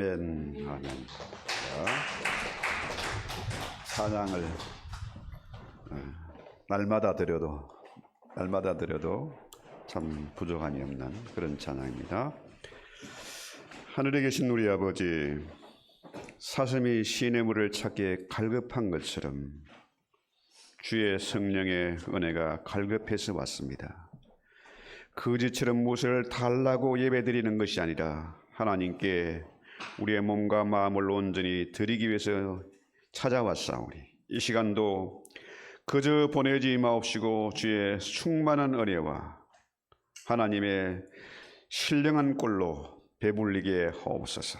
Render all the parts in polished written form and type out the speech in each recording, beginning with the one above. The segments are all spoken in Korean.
아멘, 아멘. 자, 찬양을 날마다 드려도 참 부족함이 없는 그런 찬양입니다. 하늘에 계신 우리 아버지, 사슴이 시냇물을 찾기에 갈급한 것처럼 주의 성령의 은혜가 갈급해서 왔습니다. 거지처럼 무엇을 달라고 예배드리는 것이 아니라 하나님께 우리의 몸과 마음을 온전히 드리기 위해서 찾아왔사오니 이 시간도 그저 보내지 마옵시고 주의 충만한 은혜와 하나님의 신령한 꼴로 배불리게 하옵소서.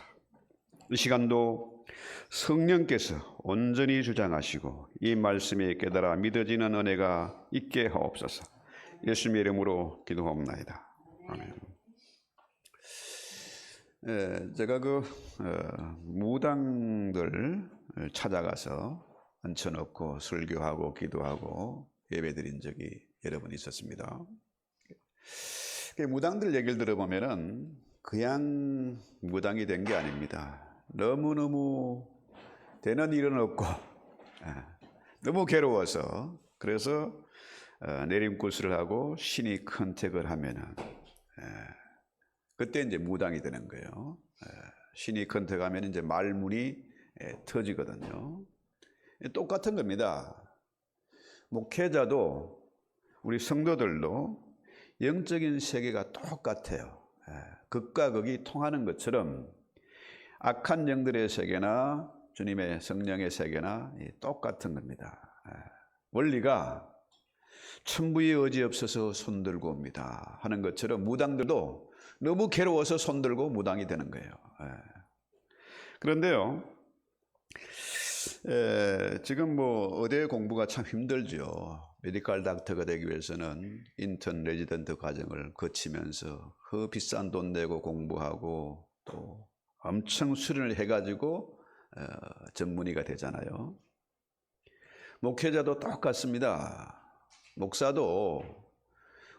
이 시간도 성령께서 온전히 주장하시고 이 말씀이 깨달아 믿어지는 은혜가 있게 하옵소서. 예수님의 이름으로 기도하옵나이다. 아멘. 제가 무당들 찾아가서 앉혀놓고 설교하고 기도하고 예배드린 적이 여러 번 있었습니다. 무당들 얘기를 들어보면은 그냥 무당이 된 게 아닙니다. 너무너무 되는 일은 없고 너무 괴로워서 그래서 내림굿을 하고 신이 컨택을 하면은 그때 이제 무당이 되는 거예요. 신이 컨택하면 이제 말문이 터지거든요. 똑같은 겁니다. 목회자도 우리 성도들도 영적인 세계가 똑같아요. 극과 극이 통하는 것처럼 악한 영들의 세계나 주님의 성령의 세계나 똑같은 겁니다. 원리가 천부의 의지 없어서 손들고 옵니다 하는 것처럼 무당들도 너무 괴로워서 손들고 무당이 되는 거예요. 그런데요, 지금 의대 공부가 참 힘들죠. 메디컬 닥터가 되기 위해서는 인턴 레지던트 과정을 거치면서 그 비싼 돈 내고 공부하고 또 엄청 수련을 해가지고 전문의가 되잖아요. 목회자도 똑같습니다. 목사도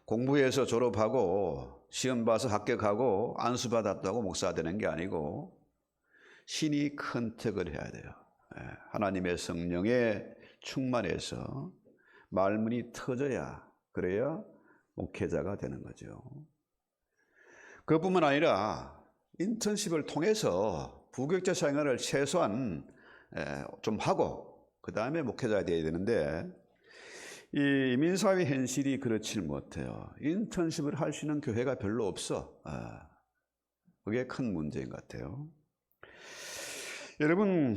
공부해서 졸업하고 시험 봐서 합격하고 안수 받았다고 목사가 되는 게 아니고 신이 컨택을 해야 돼요. 하나님의 성령에 충만해서 말문이 터져야 그래야 목회자가 되는 거죠. 그것뿐만 아니라 인턴십을 통해서 부교육자 생활을 최소한 좀 하고 그 다음에 목회자가 되어야 되는데 이 민사회 현실이 그렇지 못해요. 인턴십을 할 수 있는 교회가 별로 없어. 그게 큰 문제인 것 같아요. 여러분,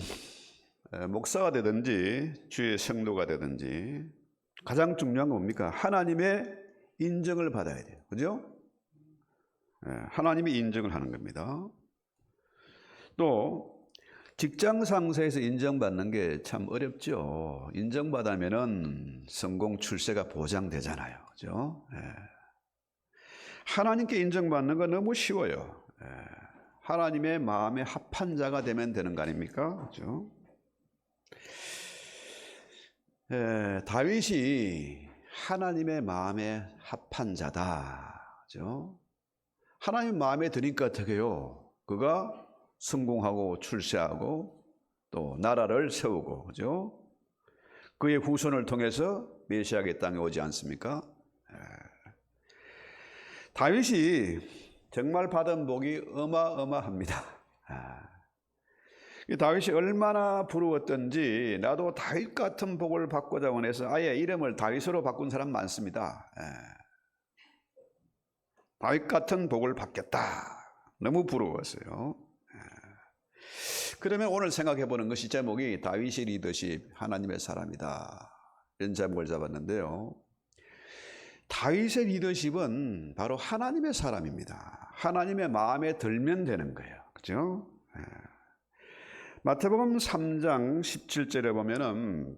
목사가 되든지 주의 성도가 되든지 가장 중요한 건 뭡니까? 하나님의 인정을 받아야 돼요. 그죠? 하나님이 인정을 하는 겁니다. 또 직장 상사에서 인정받는 게 참 어렵죠. 인정받으면은 성공 출세가 보장되잖아요. 그죠? 하나님께 인정받는 건 너무 쉬워요. 하나님의 마음에 합한 자가 되면 되는 거 아닙니까? 그죠? 다윗이 하나님의 마음에 합한 자다. 그죠? 하나님 마음에 드니까 어떻게 해요? 그가 성공하고 출세하고 또 나라를 세우고, 그죠? 그의 후손을 통해서 메시아의 땅에 오지 않습니까? 다윗이 정말 받은 복이 어마어마합니다. 다윗이 얼마나 부러웠던지 나도 다윗 같은 복을 받고자 원해서 아예 이름을 다윗으로 바꾼 사람 많습니다. 다윗 같은 복을 받겠다. 너무 부러웠어요. 그러면 오늘 생각해 보는 것이 제목이 다윗의 리더십, 하나님의 사람이다. 이런 제목을 잡았는데요. 다윗의 리더십은 바로 하나님의 사람입니다. 하나님의 마음에 들면 되는 거예요. 그죠? 마태복음 3장 17절에 보면은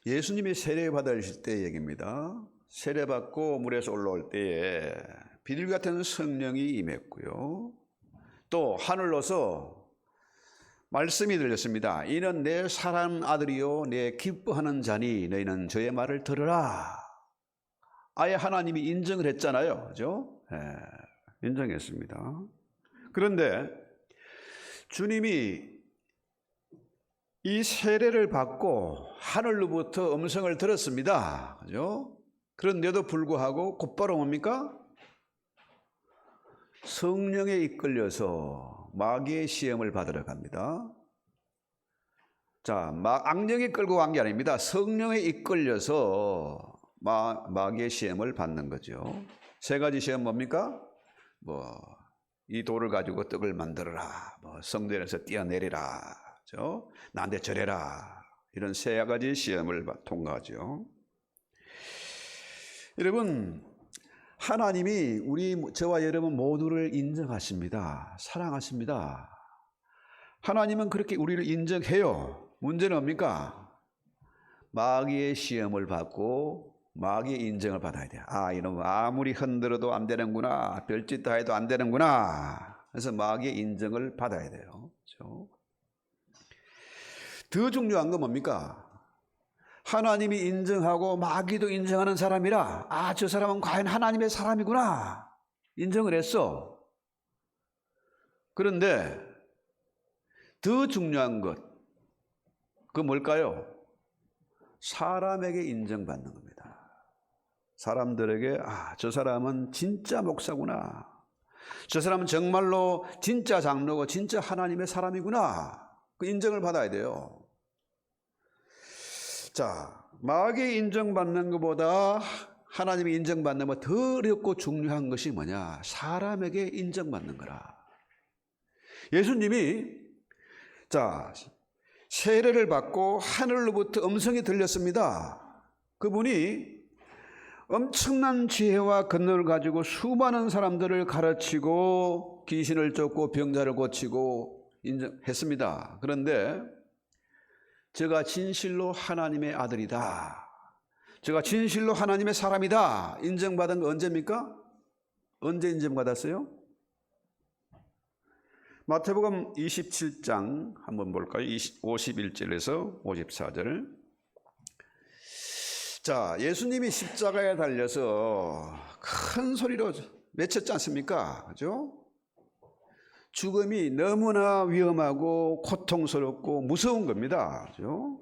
예수님이 세례 받으실 때의 얘기입니다. 세례 받고 물에서 올라올 때에 비둘기 같은 성령이 임했고요. 또 하늘로서 말씀이 들렸습니다. 이는 내 사랑하는 아들이요 내 기뻐하는 자니 너희는 저의 말을 들으라. 아예 하나님이 인정을 했잖아요. 그죠? 인정했습니다. 그런데 주님이 이 세례를 받고 하늘로부터 음성을 들었습니다. 그죠? 그런데도 불구하고 곧바로 뭡니까? 성령에 이끌려서 마귀의 시험을 받으러 갑니다. 자, 악령이 끌고 간 게 아닙니다. 성령에 이끌려서 마귀의 시험을 받는 거죠. 세 가지 시험 뭡니까? 이 돌을 가지고 떡을 만들어라. 성전에서 뛰어내리라. 그죠? 나한테 절해라. 이런 세 가지 시험을 통과하죠. 여러분, 하나님이 저와 여러분 모두를 인정하십니다. 사랑하십니다. 하나님은 그렇게 우리를 인정해요. 문제는 뭡니까? 마귀의 시험을 받고 마귀의 인정을 받아야 돼요. 이놈 아무리 흔들어도 안 되는구나. 별짓 다 해도 안 되는구나. 그래서 마귀의 인정을 받아야 돼요. 그렇죠? 더 중요한 건 뭡니까? 하나님이 인정하고 마귀도 인정하는 사람이라 저 사람은 과연 하나님의 사람이구나 인정을 했어. 그런데 더 중요한 것, 그 뭘까요? 사람에게 인정받는 겁니다. 사람들에게 저 사람은 진짜 목사구나. 저 사람은 정말로 진짜 장로고 진짜 하나님의 사람이구나. 그 인정을 받아야 돼요. 자, 마귀의 인정받는 것보다 하나님이 인정받는 것 더 어렵고 중요한 것이 뭐냐? 사람에게 인정받는 거라. 예수님이 세례를 받고 하늘로부터 음성이 들렸습니다. 그분이 엄청난 지혜와 권능을 가지고 수많은 사람들을 가르치고 귀신을 쫓고 병자를 고치고 인정했습니다. 그런데 제가 진실로 하나님의 아들이다. 제가 진실로 하나님의 사람이다. 인정받은 거 언제입니까? 언제 인정받았어요? 마태복음 27장 한번 볼까요? 51절에서 54절. 자, 예수님이 십자가에 달려서 큰 소리로 외쳤지 않습니까? 그죠? 죽음이 너무나 위험하고 고통스럽고 무서운 겁니다. 그죠?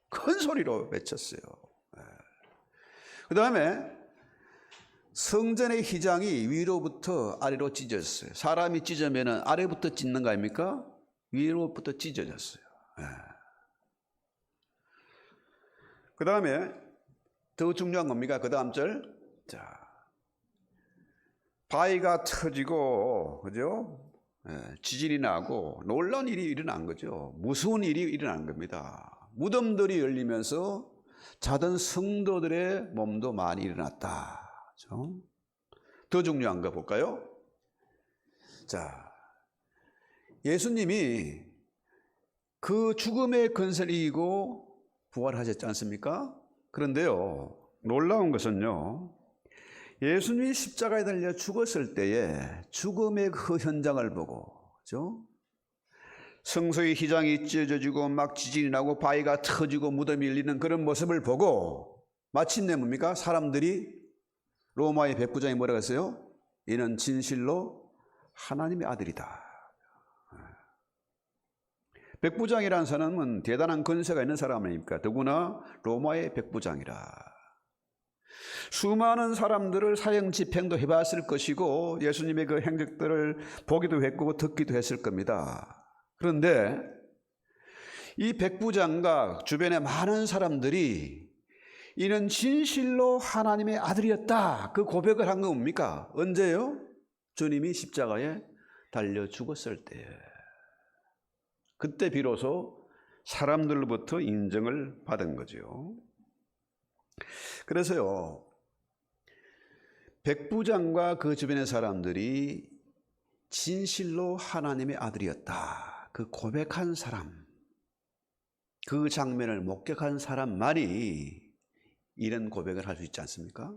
큰 소리로 외쳤어요. 그 다음에 성전의 휘장이 위로부터 아래로 찢어졌어요. 사람이 찢으면 아래부터 찢는 거 아닙니까? 위로부터 찢어졌어요. 그 다음에 더 중요한 겁니까? 그 다음 절. 바위가 터지고, 그죠? 지진이 나고 놀라운 일이 일어난 거죠. 무서운 일이 일어난 겁니다. 무덤들이 열리면서 자던 성도들의 몸도 많이 일어났다. 그렇죠? 더 중요한 거 볼까요? 자, 예수님이 그 죽음의 근세를 이기고 부활하셨지 않습니까? 그런데요, 놀라운 것은요, 예수님이 십자가에 달려 죽었을 때에 죽음의 그 현장을 보고, 그렇죠? 성소의 휘장이 찢어지고 막 지진이 나고 바위가 터지고 무덤이 열리는 그런 모습을 보고 마침내 뭡니까? 사람들이 로마의 백부장이 뭐라고 했어요? 이는 진실로 하나님의 아들이다. 백부장이라는 사람은 대단한 권세가 있는 사람 아닙니까? 더구나 로마의 백부장이라. 수많은 사람들을 사형 집행도 해봤을 것이고 예수님의 그 행적들을 보기도 했고 듣기도 했을 겁니다. 그런데 이 백부장과 주변의 많은 사람들이 이는 진실로 하나님의 아들이었다. 그 고백을 한 건 뭡니까? 언제요? 주님이 십자가에 달려 죽었을 때에. 그때 비로소 사람들로부터 인정을 받은 거죠. 그래서요, 백부장과 그 주변의 사람들이 진실로 하나님의 아들이었다. 그 고백한 사람, 그 장면을 목격한 사람만이 이런 고백을 할 수 있지 않습니까?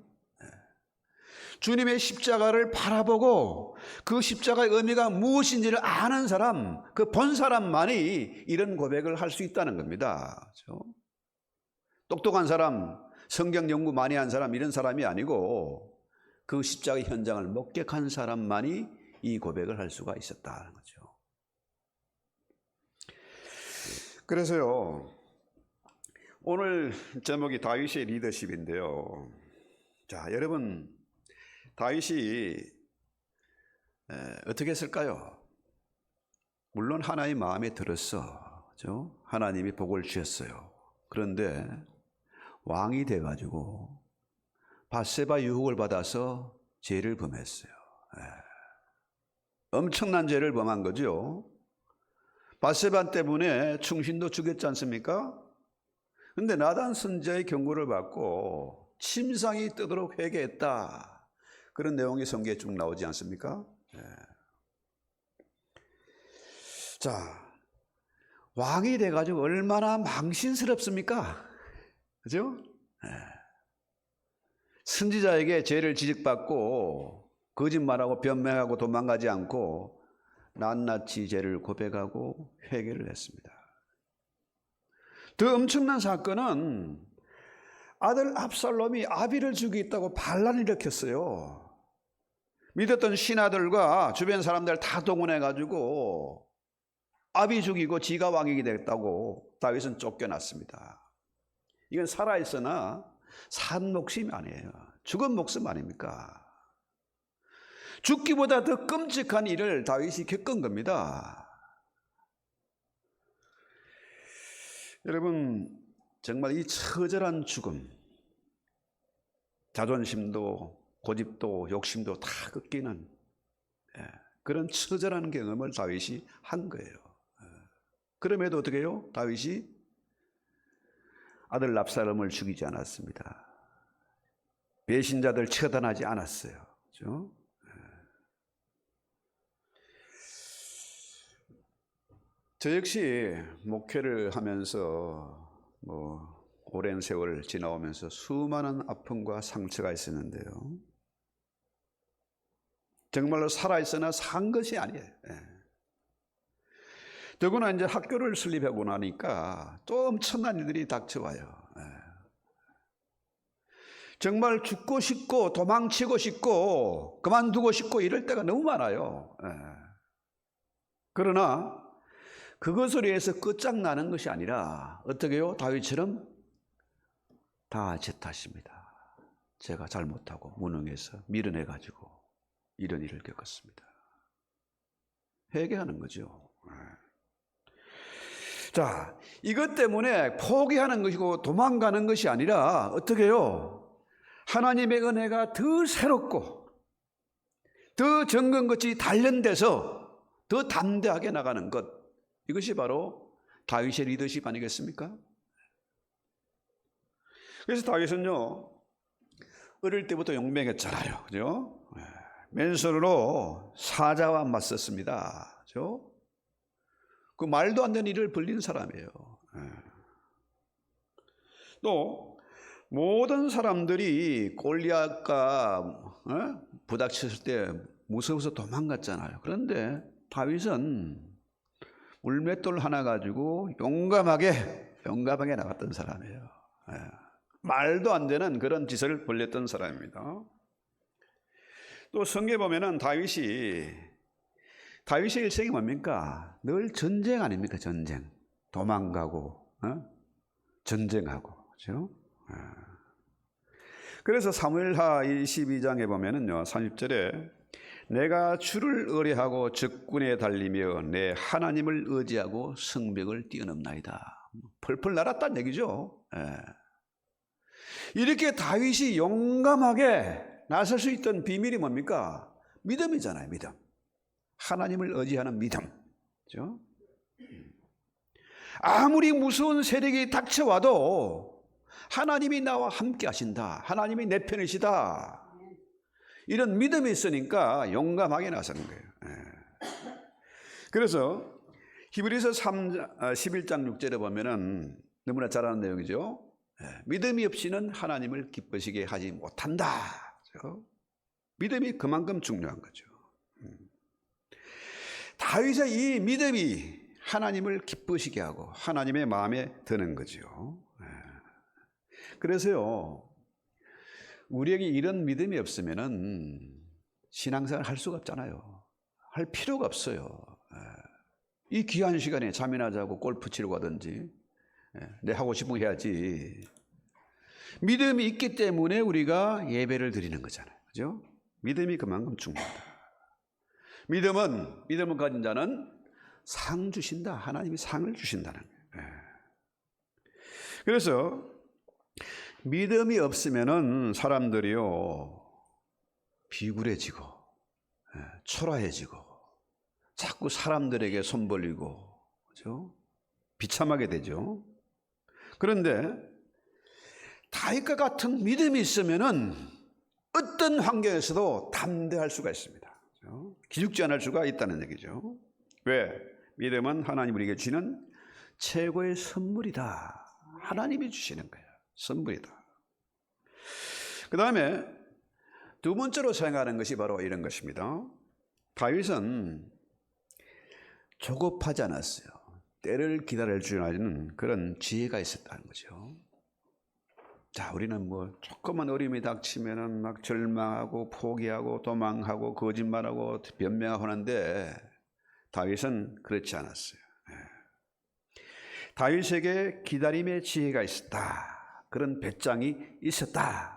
주님의 십자가를 바라보고 그 십자가의 의미가 무엇인지를 아는 사람, 그 본 사람만이 이런 고백을 할 수 있다는 겁니다. 그렇죠? 똑똑한 사람, 성경 연구 많이 한 사람, 이런 사람이 아니고 그 십자가의 현장을 목격한 사람만이 이 고백을 할 수가 있었다는 거죠. 그래서요, 오늘 제목이 다윗의 리더십인데요. 자, 여러분, 다윗이 어떻게 했을까요? 물론 하나님 마음에 들었어. 그죠? 하나님이 복을 주셨어요. 그런데 왕이 돼가지고 밧세바 유혹을 받아서 죄를 범했어요. 엄청난 죄를 범한 거죠. 밧세바 때문에 충신도 죽였지 않습니까? 근데 나단 선지자의 경고를 받고 침상이 뜨도록 회개했다. 그런 내용이 성경에 쭉 나오지 않습니까? 자, 왕이 돼가지고 얼마나 망신스럽습니까? 그죠? 선지자에게 죄를 지적받고 거짓말하고 변명하고 도망가지 않고 낱낱이 죄를 고백하고 회개를 했습니다. 더 엄청난 사건은 아들 압살롬이 아비를 죽이겠다고 반란을 일으켰어요. 믿었던 신하들과 주변 사람들 다 동원해가지고 아비 죽이고 지가 왕이 되겠다고 다윗은 쫓겨났습니다. 이건 살아있으나 산 목숨이 아니에요. 죽은 목숨 아닙니까? 죽기보다 더 끔찍한 일을 다윗이 겪은 겁니다. 여러분, 정말 이 처절한 죽음, 자존심도 고집도 욕심도 다 꺾이는 그런 처절한 경험을 다윗이 한 거예요. 그럼에도 어떻게 해요? 다윗이 아들 압살롬을 죽이지 않았습니다. 배신자들 처단하지 않았어요. 그렇죠? 저 역시 목회를 하면서 오랜 세월 지나오면서 수많은 아픔과 상처가 있었는데요. 정말로 살아있으나 산 것이 아니에요. 더구나 이제 학교를 설립하고 나니까 또 엄청난 일들이 닥쳐와요. 정말 죽고 싶고 도망치고 싶고 그만두고 싶고 이럴 때가 너무 많아요. 그러나 그것을 위해서 끝장나는 것이 아니라 어떻게 해요? 다윗처럼 다 제 탓입니다. 제가 잘못하고 무능해서 밀어내가지고 이런 일을 겪었습니다. 회개하는 거죠. 자, 이것 때문에 포기하는 것이고 도망가는 것이 아니라 어떻게 해요? 하나님의 은혜가 더 새롭고 더 정금같이 단련돼서 더 담대하게 나가는 것, 이것이 바로 다윗의 리더십 아니겠습니까? 그래서 다윗은요, 어릴 때부터 용맹했잖아요. 그죠? 맨손으로 사자와 맞섰습니다. 그죠? 그 말도 안 되는 일을 벌린 사람이에요. 또 모든 사람들이 골리앗과 부닥쳤을 때 무서워서 도망갔잖아요. 그런데 다윗은 울맷돌 하나 가지고 용감하게 나갔던 사람이에요. 말도 안 되는 그런 짓을 벌렸던 사람입니다. 또 성경에 보면은 다윗의 일생이 뭡니까? 늘 전쟁 아닙니까? 전쟁. 도망가고 전쟁하고. 그렇죠? 그래서 사무엘하 22장에 보면은요, 30절에 내가 주를 의뢰하고 적군에 달리며 내 하나님을 의지하고 성벽을 뛰어넘나이다. 펄펄 날았다는 얘기죠. 이렇게 다윗이 용감하게 나설 수 있던 비밀이 뭡니까? 믿음이잖아요. 믿음. 하나님을 의지하는 믿음. 그렇죠? 아무리 무서운 세력이 닥쳐와도 하나님이 나와 함께 하신다. 하나님이 내 편이시다. 이런 믿음이 있으니까 용감하게 나서는 거예요. 그래서 히브리서 11장 6절에 보면은 너무나 잘 아는 내용이죠. 믿음이 없이는 하나님을 기쁘시게 하지 못한다. 그렇죠? 믿음이 그만큼 중요한 거죠. 다윗의 이 믿음이 하나님을 기쁘시게 하고 하나님의 마음에 드는 거죠. 그래서요, 우리에게 이런 믿음이 없으면은 신앙생활 할 수가 없잖아요. 할 필요가 없어요. 이 귀한 시간에 잠이나 자고 골프 치러 가든지 내 하고 싶은 거 해야지. 믿음이 있기 때문에 우리가 예배를 드리는 거잖아요. 그죠? 믿음이 그만큼 중요하다. 믿음을 가진 자는 상 주신다. 하나님이 상을 주신다는 거예요. 그래서 믿음이 없으면은 사람들이요 비굴해지고 초라해지고 자꾸 사람들에게 손 벌리고 그죠? 비참하게 되죠. 그런데 다윗과 같은 믿음이 있으면은 어떤 환경에서도 담대할 수가 있습니다. 그죠? 기죽지 않을 수가 있다는 얘기죠. 왜? 믿음은 하나님 우리에게 주시는 최고의 선물이다. 하나님이 주시는 거예요. 선물이다. 그 다음에 두 번째로 생각하는 것이 바로 이런 것입니다. 다윗은 조급하지 않았어요. 때를 기다릴 줄 아는 그런 지혜가 있었다는 거죠. 자, 우리는 뭐 조금만 어려움이 닥치면은 막 절망하고 포기하고 도망하고 거짓말하고 변명하고 하는데 다윗은 그렇지 않았어요. 다윗에게 기다림의 지혜가 있었다. 그런 배짱이 있었다.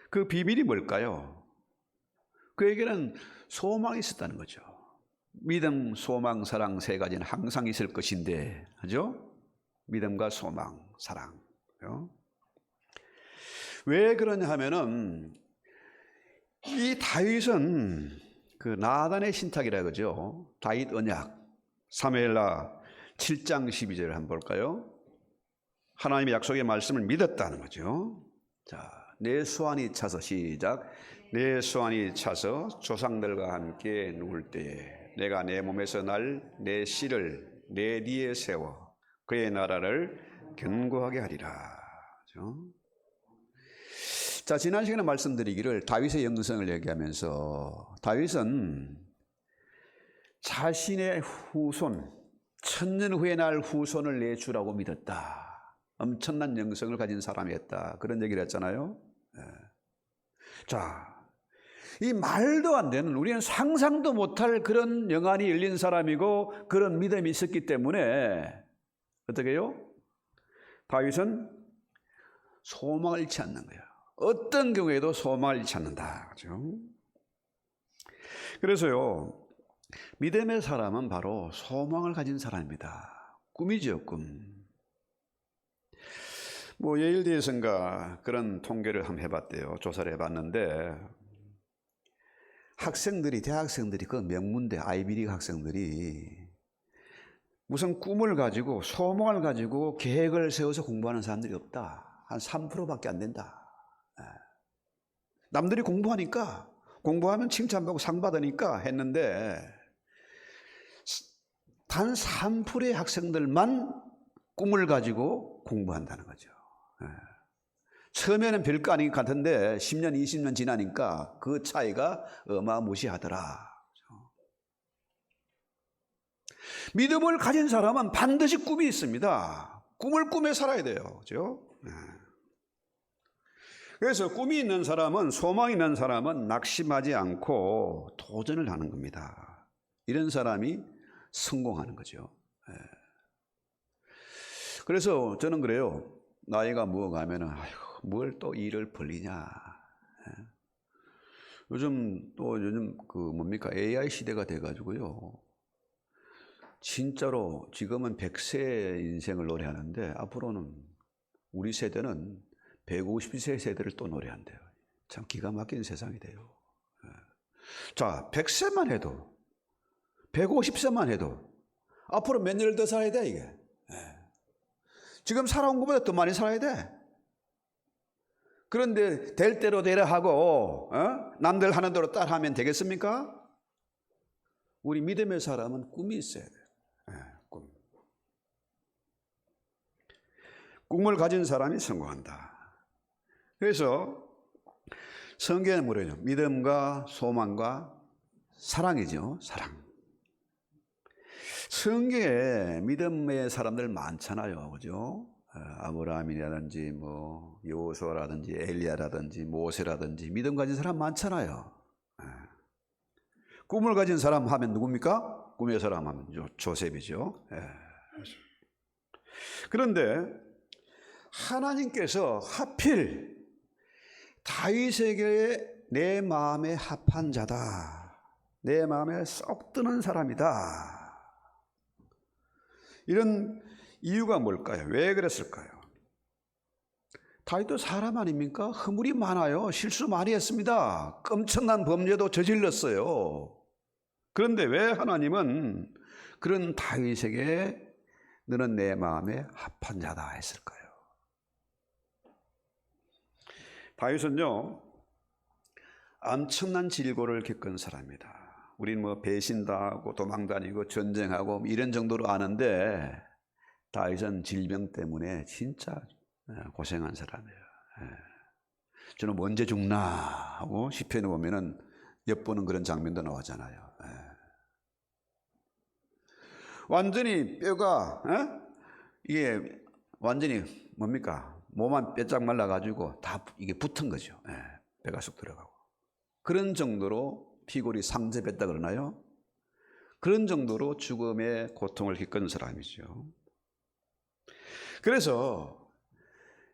그 비밀이 뭘까요? 그에게는 소망이 있었다는 거죠. 믿음, 소망, 사랑 세 가지는 항상 있을 것인데, 그죠? 믿음과 소망, 사랑. 그죠? 왜 그러냐 하면은 이 다윗은 그 나단의 신탁이라 그러죠. 다윗 언약. 사무엘하 7장 12절을 한번 볼까요? 하나님의 약속의 말씀을 믿었다는 거죠. 자, 내 수완이 차서 시작. 내 수완이 차서 조상들과 함께 누울 때에 내가 내 몸에서 날 내 씨를 내 뒤에 세워 그의 나라를 견고하게 하리라. 그렇죠? 자, 지난 시간에 말씀드리기를 다윗의 영성을 얘기하면서 다윗은 자신의 후손, 천년 후에 날 후손을 내주라고 믿었다. 엄청난 영성을 가진 사람이었다. 그런 얘기를 했잖아요. 자, 이 말도 안 되는, 우리는 상상도 못할 그런 영안이 열린 사람이고 그런 믿음이 있었기 때문에 어떻게 해요? 다윗은 소망을 잃지 않는 거예요. 어떤 경우에도 소망을 잃지 않는다. 그렇죠? 그래서요, 믿음의 사람은 바로 소망을 가진 사람입니다. 꿈이죠, 꿈. 뭐 예일대에서인가 그런 통계를 한번 해봤대요. 조사를 해봤는데 학생들이, 대학생들이, 그 명문대 아이비리그 학생들이 무슨 꿈을 가지고 소망을 가지고 계획을 세워서 공부하는 사람들이 없다. 한 3%밖에 안 된다. 남들이 공부하면 칭찬받고 상 받으니까 했는데 단 3%의 학생들만 꿈을 가지고 공부한다는 거죠. 처음에는 별거 아닌 것 같은데 10년, 20년 지나니까 그 차이가 어마무시하더라. 믿음을 가진 사람은 반드시 꿈이 있습니다. 꿈을 꾸며 살아야 돼요. 그렇죠? 그래서 꿈이 있는 사람은, 소망이 있는 사람은 낙심하지 않고 도전을 하는 겁니다. 이런 사람이 성공하는 거죠. 그래서 저는 그래요. 나이가 먹어가면은 뭘 또 일을 벌리냐. 요즘 AI 시대가 돼가지고요. 진짜로 지금은 100세 인생을 노래하는데 앞으로는 우리 세대는 150세 세대를 또 노래한대요. 참 기가 막힌 세상이 돼요. 자, 100세만 해도, 150세만 해도 앞으로 몇 년을 더 살아야 돼, 이게. 지금 살아온 것보다 더 많이 살아야 돼. 그런데 될 대로 되라 하고 남들 하는 대로 따라하면 되겠습니까? 우리 믿음의 사람은 꿈이 있어야 돼요. 꿈. 꿈을 가진 사람이 성공한다. 그래서 성경은 뭐래요? 믿음과 소망과 사랑이죠. 사랑. 성경에 믿음의 사람들 많잖아요. 그죠? 아브라함이라든지 뭐 여호수아라든지 엘리야라든지 모세라든지 믿음 가진 사람 많잖아요. 꿈을 가진 사람 하면 누굽니까? 꿈의 사람은 조셉이죠. 예. 그런데 하나님께서 하필 다윗에게 내 마음에 합한 자다, 내 마음에 쏙 드는 사람이다, 이런 이유가 뭘까요? 왜 그랬을까요? 다윗도 사람 아닙니까? 허물이 많아요. 실수 많이 했습니다. 엄청난 범죄도 저질렀어요. 그런데 왜 하나님은 그런 다윗에게 너는 내 마음에 합한 자다 했을까요? 다윗은요, 엄청난 질고를 겪은 사람입니다. 우리는 뭐 배신당하고 도망다니고 전쟁하고 이런 정도로 아는데 다윗은 질병 때문에 진짜 고생한 사람이에요. 저는 언제 죽나 하고 시편에 보면은 엿보는 그런 장면도 나오잖아요. 완전히 뼈가 이게 완전히 뭡니까? 몸만 뼈짝 말라가지고 다 이게 붙은 거죠. 뼈가 쑥 들어가고. 그런 정도로 피골이 상접했다 그러나요? 그런 정도로 죽음의 고통을 겪은 사람이죠. 그래서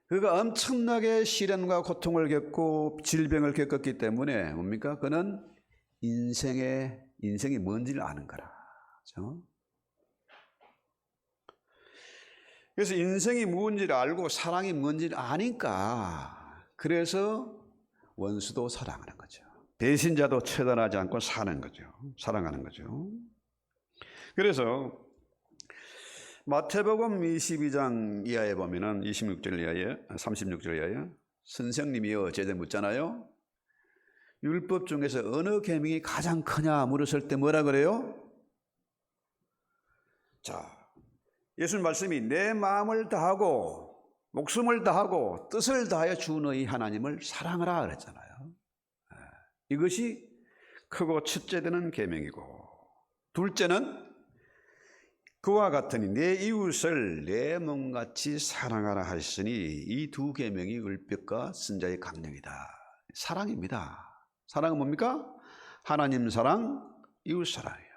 그가 엄청나게 시련과 고통을 겪고 질병을 겪었기 때문에 뭡니까? 그는 인생이 뭔지를 아는 거라. 그렇죠? 그래서 인생이 뭔지를 알고 사랑이 뭔지를 아니까 그래서 원수도 사랑하는 거죠. 배신자도 처단하지 않고 사는 거죠. 사랑하는 거죠. 그래서 마태복음 22장 이하에 보면은 26절 이하에 36절 이하에 선생님이여 제자 묻잖아요. 율법 중에서 어느 계명이 가장 크냐 물었을 때 뭐라 그래요? 자, 예수님 말씀이 내 마음을 다하고 목숨을 다하고 뜻을 다하여 주 너희 하나님을 사랑하라 그랬잖아요. 이것이 크고 첫째 되는 계명이고, 둘째는 그와 같으니 내 이웃을 내 몸같이 사랑하라 하시니 이 두 계명이 율법과 선지자의 강령이다. 사랑입니다. 사랑은 뭡니까? 하나님 사랑, 이웃 사랑이에요.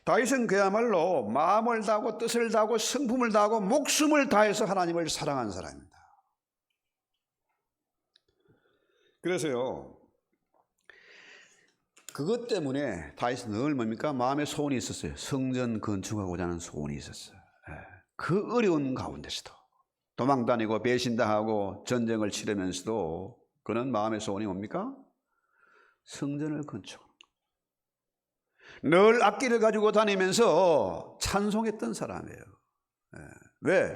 다윗은 그야말로 마음을 다하고 뜻을 다하고 성품을 다하고 목숨을 다해서 하나님을 사랑한 사람입니다. 그래서요, 그것 때문에 다윗은 늘 뭡니까? 마음에 소원이 있었어요. 성전 건축하고자 하는 소원이 있었어요. 그 어려운 가운데서도 도망다니고 배신당하고 전쟁을 치르면서도 그는 마음의 소원이 뭡니까? 성전을 건축하는 거. 늘 악기를 가지고 다니면서 찬송했던 사람이에요. 왜?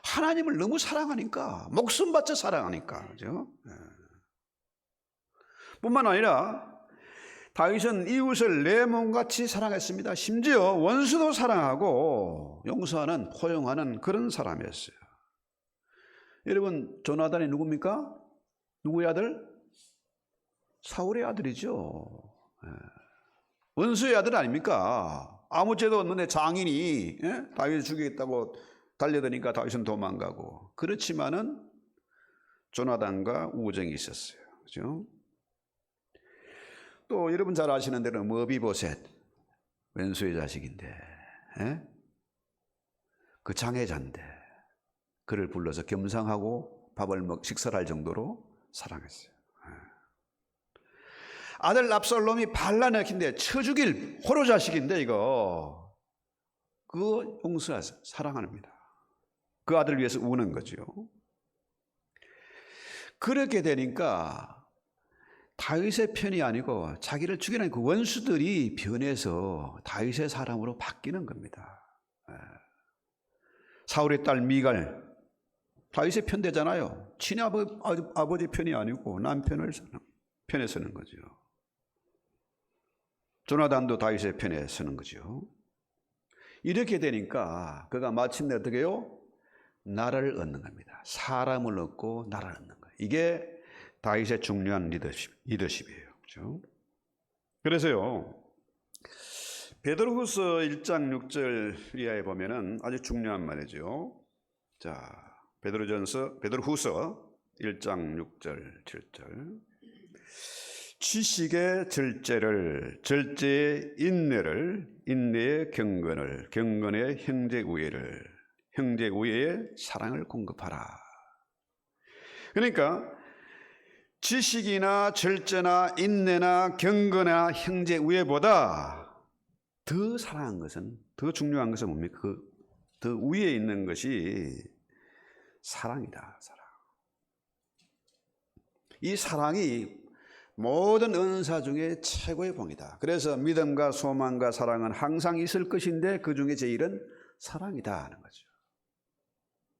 하나님을 너무 사랑하니까, 목숨 바쳐 사랑하니까, 그죠? 뿐만 아니라 다윗은 이웃을 내 몸같이 사랑했습니다. 심지어 원수도 사랑하고 용서하는, 포용하는 그런 사람이었어요. 여러분, 조나단이 누굽니까? 누구의 아들? 사울의 아들이죠. 원수의 아들 아닙니까? 아무 죄도 없는데 장인이 다윗을 죽이겠다고 달려드니까 다윗은 도망가고. 그렇지만은 조나단과 우정이 있었어요. 그죠? 또 여러분 잘 아시는 대로 머비보셋, 왼수의 자식인데 그 장애자인데 그를 불러서 겸상하고 식사를 할 정도로 사랑했어요. 아들 압살롬이 발라내킨데 쳐 죽일 호로 자식인데 이거 그거 용서해서 사랑합니다. 그 아들을 위해서 우는 거죠. 그렇게 되니까 다윗의 편이 아니고 자기를 죽이는 그 원수들이 변해서 다윗의 사람으로 바뀌는 겁니다. 사울의 딸 미갈 다윗의 편 되잖아요. 친아버지 편이 아니고 남편을 편에 서는 거죠. 조나단도 다윗의 편에 서는 거죠. 이렇게 되니까 그가 마침내 어떻게 해요? 나라를 얻는 겁니다. 사람을 얻고 나라를 얻는 거예요. 이게 다윗의 중요한 리더십이에요. 그렇죠? 그래서요, 베드로후서 1장 6절 이하에 보면은 아주 중요한 말이죠. 자, 베드로후서 1장 6절 7절 지식의 절제를, 절제의 인내를, 인내의 경건을, 경건의 형제 우애를, 형제 우애의 사랑을 공급하라. 그러니까 지식이나 절제나 인내나 경건이나 형제 우애보다 더 사랑한 것은, 더 중요한 것은 뭡니까? 더 위에 있는 것이 사랑이다. 사랑. 이 사랑이 모든 은사 중에 최고의 봉이다. 그래서 믿음과 소망과 사랑은 항상 있을 것인데 그 중에 제일은 사랑이다 하는 거죠.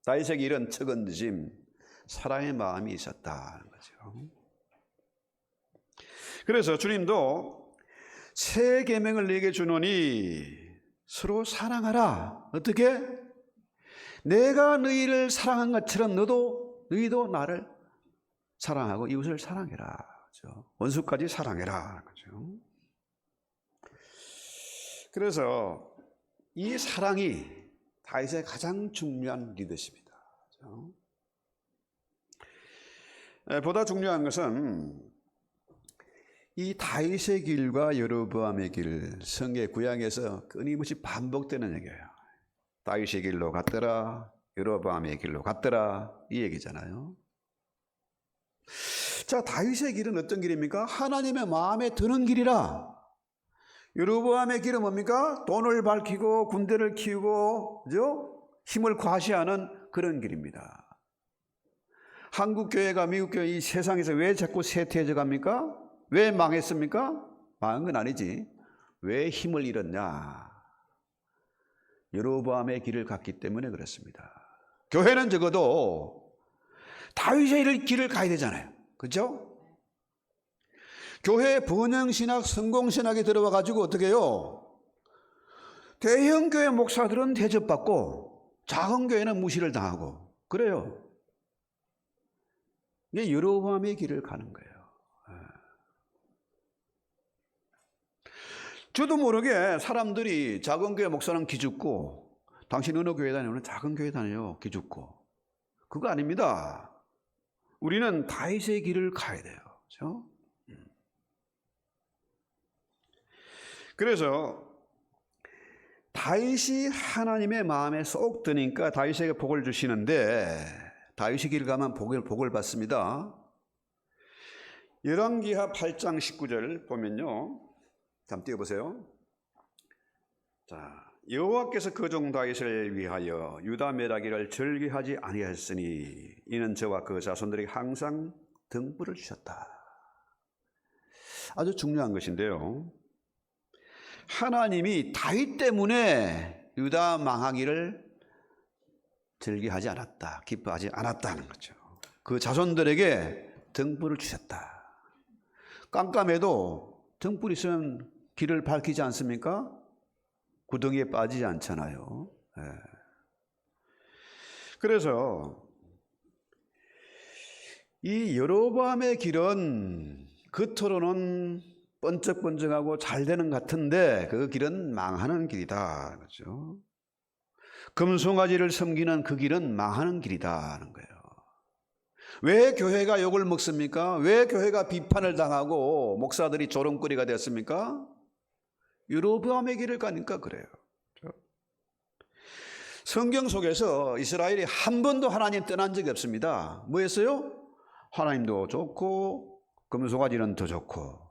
다윗에게 이런 척언짐, 사랑의 마음이 있었다 하는 거죠. 그래서 주님도 새 계명을 내게 주노니 서로 사랑하라. 어떻게? 내가 너희를 사랑한 것처럼 너희도 나를 사랑하고 이웃을 사랑해라. 그렇죠? 원수까지 사랑해라. 그렇죠? 그래서 이 사랑이 다윗의 가장 중요한 리더십이다. 그렇죠? 보다 중요한 것은 이 다윗의 길과 여로보암의 길, 성경 구약에서 끊임없이 반복되는 얘기예요. 다윗의 길로 갔더라, 여로보암의 길로 갔더라, 이 얘기잖아요. 자, 다윗의 길은 어떤 길입니까? 하나님의 마음에 드는 길이라. 여로보암의 길은 뭡니까? 돈을 밝히고 군대를 키우고, 그죠? 힘을 과시하는 그런 길입니다. 한국 교회가 미국 교회 이 세상에서 왜 자꾸 쇠퇴해져 갑니까? 왜 망했습니까? 망한 건 아니지. 왜 힘을 잃었냐? 여로보암의 길을 갔기 때문에 그렇습니다. 교회는 적어도 다윗의 길을 가야 되잖아요. 그렇죠? 교회 번영신학, 성공신학에 들어와 가지고 어떻게 해요? 대형 교회 목사들은 대접받고 작은 교회는 무시를 당하고 그래요. 이게 여로보암의 길을 가는 거예요. 저도 모르게 사람들이 작은 교회 목사는 기죽고 당신 어느 교회 다니면 작은 교회 다녀요. 기죽고. 그거 아닙니다. 우리는 다윗의 길을 가야 돼요. 그렇죠? 그래서 다윗이 하나님의 마음에 쏙 드니까 다윗에게 복을 주시는데 다윗의 길 가면 복을 받습니다. 열왕기하 8장 19절 보면요. 잠깐 띄워보세요. 자, 여호와께서 그 종 다윗을 위하여 유다 멸하기를 절기하지 아니하였으니 이는 저와 그 자손들에게 항상 등불을 주셨다. 아주 중요한 것인데요. 하나님이 다윗 때문에 유다 망하기를 절기하지 않았다. 기뻐하지 않았다는 거죠. 그 자손들에게 등불을 주셨다. 깜깜해도 등불 있으면 길을 밝히지 않습니까? 구덩이에 빠지지 않잖아요. 네. 그래서 이 여로보암의 길은 겉으로는 번쩍번쩍하고 잘 되는 것 같은데 그 길은 망하는 길이다. 그렇죠? 금송아지를 섬기는 그 길은 망하는 길이다 하는 거예요. 왜 교회가 욕을 먹습니까? 왜 교회가 비판을 당하고 목사들이 조롱거리가 됐습니까? 여로보암의 길을 가니까 그래요. 성경 속에서 이스라엘이 한 번도 하나님 떠난 적이 없습니다. 뭐였어요? 하나님도 좋고 금송아지는 더 좋고,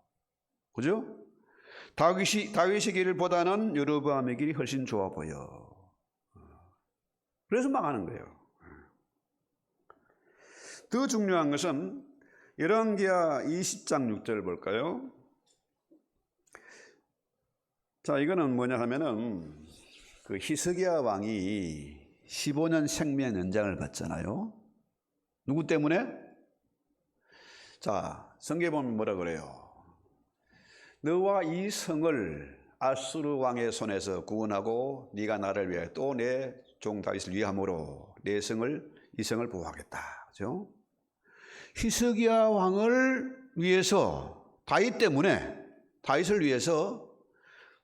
그죠? 다윗의 길을 보다는 여로보암의 길이 훨씬 좋아 보여. 그래서 망하는 거예요. 더 중요한 것은 열왕기하 20장 6절 볼까요? 자, 이거는 뭐냐 하면은 그 히스기야 왕이 15년 생명 연장을 받잖아요. 누구 때문에? 자, 성경에 보면 뭐라 그래요? 너와 이 성을 아수르 왕의 손에서 구원하고 네가 나를 위해 또 내 종 다윗을 위함으로 이 성을 보호하겠다. 그죠? 히스기야 왕을 위해서 다윗 때문에 다윗을 위해서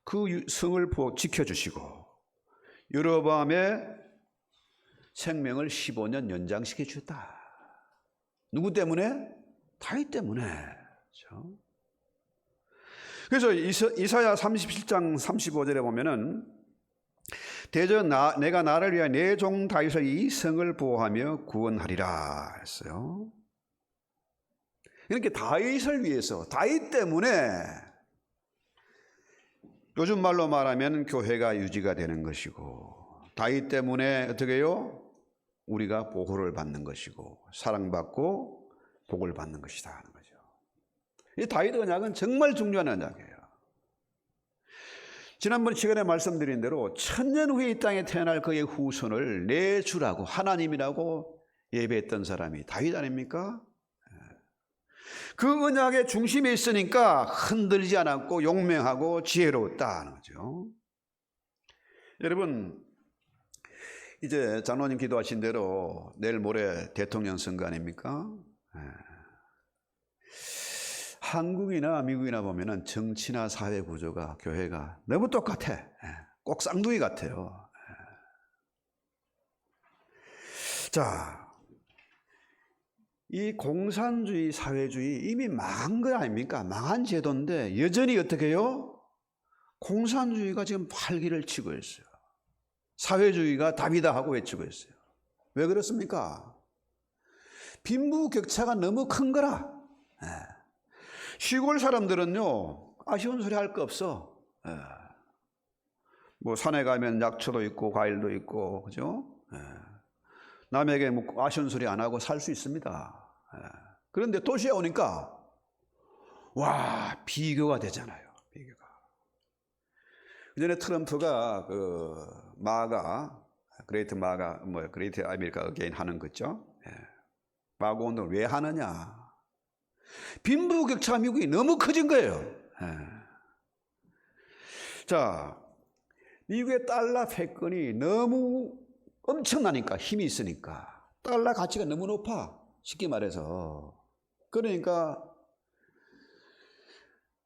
그 성을 지켜주시고 여로보암의 생명을 15년 연장시켜 주셨다. 누구 때문에? 다윗 때문에. 그렇죠? 그래서 이사야 37장 35절에 보면은 대저 내가 나를 위하여 내 종 다윗의 이 성을 보호하며 구원하리라 했어요. 이렇게 다윗을 위해서, 다윗 때문에 요즘 말로 말하면 교회가 유지가 되는 것이고, 다윗 때문에 어떻게 해요? 우리가 보호를 받는 것이고 사랑받고 복을 받는 것이다 하는 거죠. 이 다윗 언약은 정말 중요한 언약이에요. 지난번 시간에 말씀드린 대로 천년 후에 이 땅에 태어날 그의 후손을 내 주라고, 하나님이라고 예배했던 사람이 다윗 아닙니까? 그 언약의 중심에 있으니까 흔들리지 않았고 용맹하고 지혜로웠다 하는 거죠. 여러분, 이제 장로님 기도하신 대로 내일 모레 대통령 선거 아닙니까? 한국이나 미국이나 보면은 정치나 사회 구조가, 교회가 너무 똑같아. 꼭 쌍둥이 같아요. 자, 이 공산주의, 사회주의 이미 망한 거 아닙니까? 망한 제도인데 여전히 어떻게 해요? 공산주의가 지금 활기를 치고 있어요. 사회주의가 답이다 하고 외치고 있어요. 왜 그렇습니까? 빈부격차가 너무 큰 거라. 시골 사람들은요, 아쉬운 소리 할 거 없어. 뭐 산에 가면 약초도 있고 과일도 있고, 그죠? 남에게 뭐 아쉬운 소리 안 하고 살 수 있습니다. 그런데 도시에 오니까 와, 비교가 되잖아요. 비교가. 그전에 트럼프가 그 마가 그레이트 마가 뭐 그레이트 아메리카 어게인 하는 거죠. 마가 운동을 왜 하느냐? 빈부격차가 미국이 너무 커진 거예요. 자, 미국의 달러 패권이 너무 엄청나니까, 힘이 있으니까 달러 가치가 너무 높아. 쉽게 말해서. 그러니까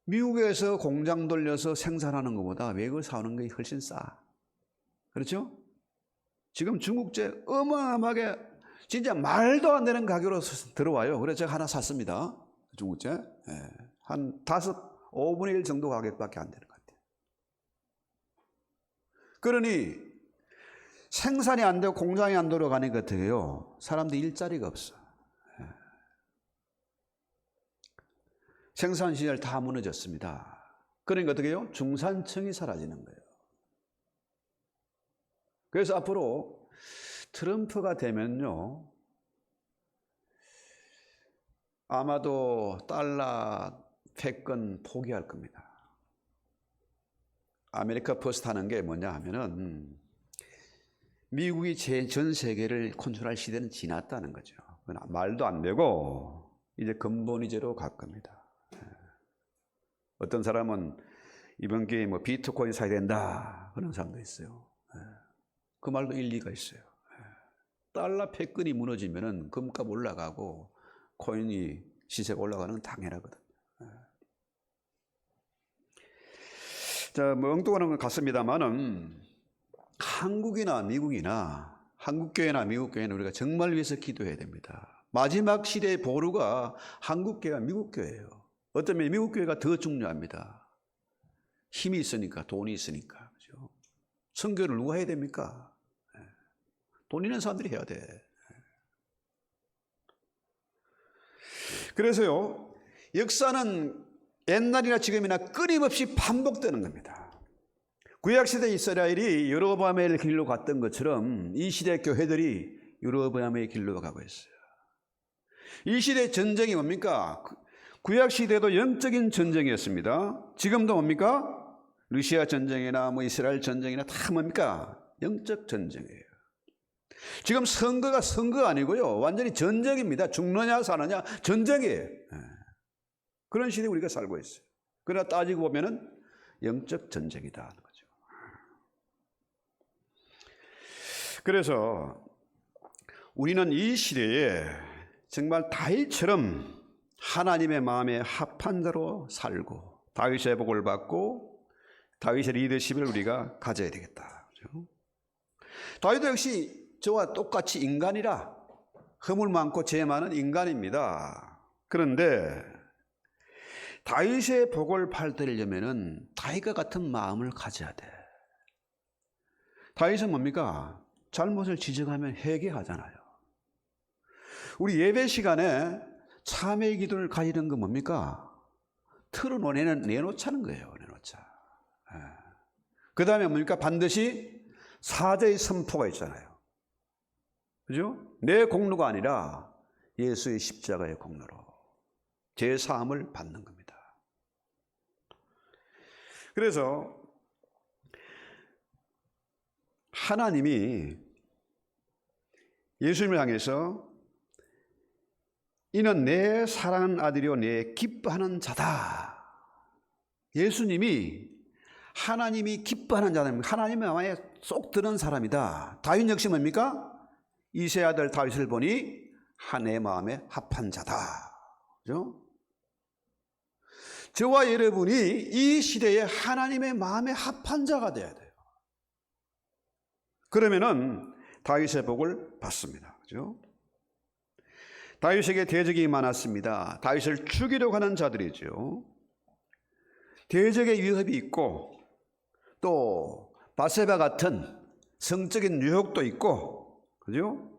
미국에서 공장 돌려서 생산하는 것보다 외국에 사오는 게 훨씬 싸. 그렇죠? 지금 중국제 어마어마하게 진짜 말도 안 되는 가격으로 들어와요. 그래서 제가 하나 샀습니다. 중국제. 한 5분의 1 정도 가격밖에 안 되는 것 같아요. 그러니 생산이 안 되고 공장이 안 돌아가는 것 같아요. 사람들 일자리가 없어. 생산시설 다 무너졌습니다. 그러니까 어떻게 해요? 중산층이 사라지는 거예요. 그래서 앞으로 트럼프가 되면요, 아마도 달러 패권 포기할 겁니다. 아메리카 퍼스트 하는 게 뭐냐 하면은 미국이 전 세계를 컨트롤할 시대는 지났다는 거죠. 말도 안 되고 이제 근본이제로 갈 겁니다. 어떤 사람은 이번 기회에 뭐 비트코인 사야 된다 그런 사람도 있어요. 그 말도 일리가 있어요. 달러 패권이 무너지면은 금값 올라가고 코인이 시세가 올라가는 건 당연하거든요. 자, 뭐 엉뚱한 건 같습니다만은 한국이나 미국이나 한국교회나 미국교회는 우리가 정말 위해서 기도해야 됩니다. 마지막 시대의 보루가 한국교회와 미국교회예요. 어쩌면 미국교회가 더 중요합니다. 힘이 있으니까, 돈이 있으니까. 그렇죠? 선교를 누가 해야 됩니까? 돈 있는 사람들이 해야 돼. 그래서요, 역사는 옛날이나 지금이나 끊임없이 반복되는 겁니다. 구약시대 이스라엘이 여로보암의 길로 갔던 것처럼 이 시대 교회들이 여로보암의 길로 가고 있어요. 이 시대 전쟁이 뭡니까? 구약시대도 영적인 전쟁이었습니다. 지금도 뭡니까? 러시아 전쟁이나 뭐 이스라엘 전쟁이나 다 뭡니까? 영적 전쟁이에요. 지금 선거가 아니고요, 완전히 전쟁입니다. 죽느냐 사느냐 전쟁이에요. 그런 시대에 우리가 살고 있어요. 그러나 따지고 보면은 영적 전쟁이다 하는 거죠. 그래서 우리는 이 시대에 정말 다윗처럼 하나님의 마음에 합한 자로 살고 다윗의 복을 받고 다윗의 리더십을 우리가 가져야 되겠다. 그렇죠? 다윗도 역시 저와 똑같이 인간이라 허물 많고 죄 많은 인간입니다. 그런데 다윗의 복을 받으려면은 다윗과 같은 마음을 가져야 돼. 다윗은 뭡니까? 잘못을 지적하면 회개하잖아요. 우리 예배 시간에 참회의 기도를 가지는 건 뭡니까? 내놓자는 거예요. 내놓자. 그 다음에 뭡니까? 반드시 사죄의 선포가 있잖아요. 그죠? 내 공로가 아니라 예수의 십자가의 공로로 제 사함을 받는 겁니다. 그래서 하나님이 예수님을 향해서 이는 내 사랑하는 아들이요 내 기뻐하는 자다. 예수님이 하나님이 기뻐하는 자다. 하나님의 마음에 쏙 드는 사람이다. 다윗 역시 뭡니까? 이세 아들 다윗을 보니 내 마음에 합한 자다. 그죠? 저와 여러분이 이 시대에 하나님의 마음에 합한 자가 되어야 돼요. 그러면은 다윗의 복을 받습니다. 그죠? 다윗에게 대적이 많았습니다. 다윗을 죽이려고 하는 자들이죠. 대적의 위협이 있고 또 바세바 같은 성적인 유혹도 있고, 그죠?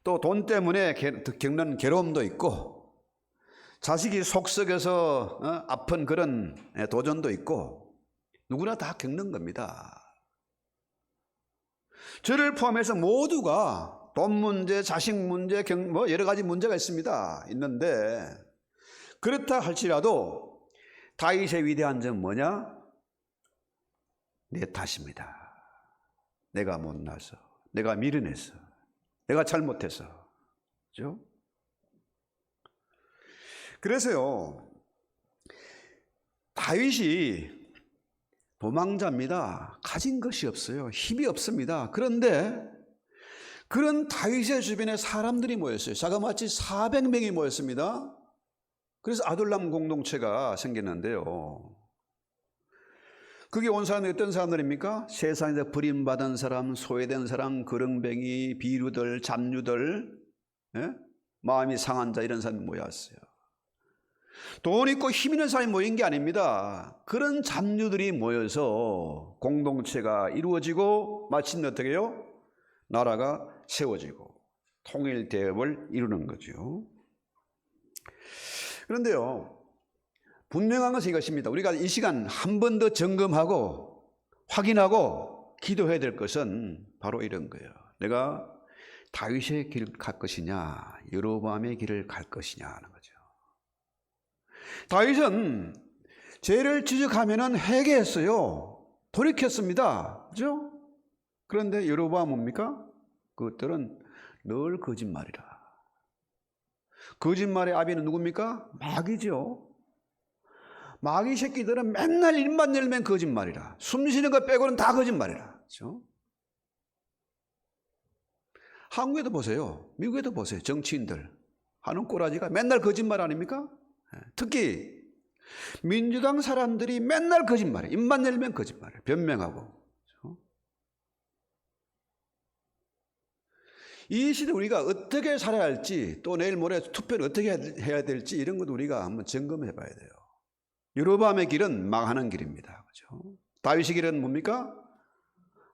또 돈 때문에 겪는 괴로움도 있고, 자식이 속썩여서 아픈 그런 도전도 있고, 누구나 다 겪는 겁니다. 저를 포함해서 모두가 돈 문제, 자식 문제, 여러 가지 문제가 있는데, 그렇다 할지라도 다윗의 위대한 점은 뭐냐? 내 탓입니다. 내가 못나서, 내가 미련해서, 내가 잘못해서. 그죠? 그래서요, 다윗이 도망자입니다. 가진 것이 없어요. 힘이 없습니다. 그런데 그런 다윗의 주변에 사람들이 모였어요. 자그마치 400명이 모였습니다. 그래서 아둘람 공동체가 생겼는데요. 그게 온 사람이 어떤 사람들입니까? 세상에서 버림받은 사람, 소외된 사람, 거렁뱅이, 비루들, 잡류들, 마음이 상한 자, 이런 사람이 모였어요. 돈 있고 힘 있는 사람이 모인 게 아닙니다. 그런 잡류들이 모여서 공동체가 이루어지고 마침내 어떻게 해요? 나라가 세워지고 통일대업을 이루는 거죠. 그런데요, 분명한 것은 이것입니다. 우리가 이 시간 한 번 더 점검하고 확인하고 기도해야 될 것은 바로 이런 거예요. 내가 다윗의 길을 갈 것이냐, 여로보암의 길을 갈 것이냐 하는 거죠. 다윗은 죄를 지적하면은 회개했어요. 돌이켰습니다. 그죠? 그런데 여로보암 뭡니까? 그것들은 늘 거짓말이라. 거짓말의 아비는 누굽니까? 마귀죠. 마귀 새끼들은 맨날 입만 열면 거짓말이라. 숨 쉬는 것 빼고는 다 거짓말이라. 그렇죠? 한국에도 보세요. 미국에도 보세요. 정치인들 하는 꼬라지가 맨날 거짓말 아닙니까? 특히 민주당 사람들이 맨날 거짓말해. 입만 열면 거짓말해. 변명하고. 그렇죠? 이 시대 우리가 어떻게 살아야 할지, 또 내일 모레 투표를 어떻게 해야 될지, 이런 것도 우리가 한번 점검해 봐야 돼요. 여로보암의 길은 망하는 길입니다. 그렇죠? 다윗의 길은 뭡니까?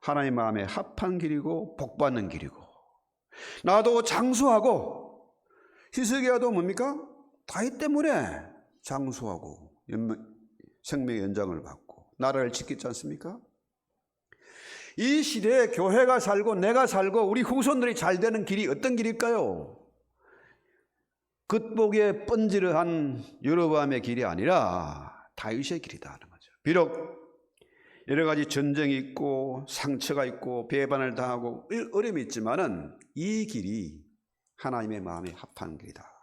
하나님 마음에 합한 길이고 복받는 길이고, 나도 장수하고, 히스기야도 뭡니까? 다윗 때문에 장수하고 생명의 연장을 받고 나라를 지키지 않습니까? 이 시대에 교회가 살고 내가 살고 우리 후손들이 잘 되는 길이 어떤 길일까요? 겉보기에 번지르한 여로보암의 길이 아니라 다윗의 길이다 하는 거죠. 비록 여러 가지 전쟁이 있고 상처가 있고 배반을 당하고 어려움이 있지만은 이 길이 하나님의 마음에 합한 길이다.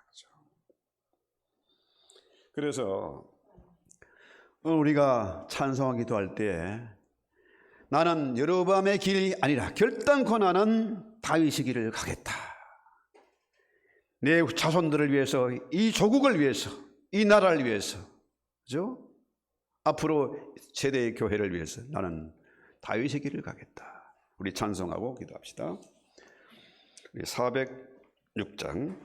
그래서 오늘 우리가 찬송하고 기도할 때 나는 여로보암의 길이 아니라 결단코 나는 다윗의 길을 가겠다. 내 자손들을 위해서, 이 조국을 위해서, 이 나라를 위해서, 그죠? 앞으로 세대의 교회를 위해서 나는 다윗의 길을 가겠다. 우리 찬송하고 기도합시다. 406장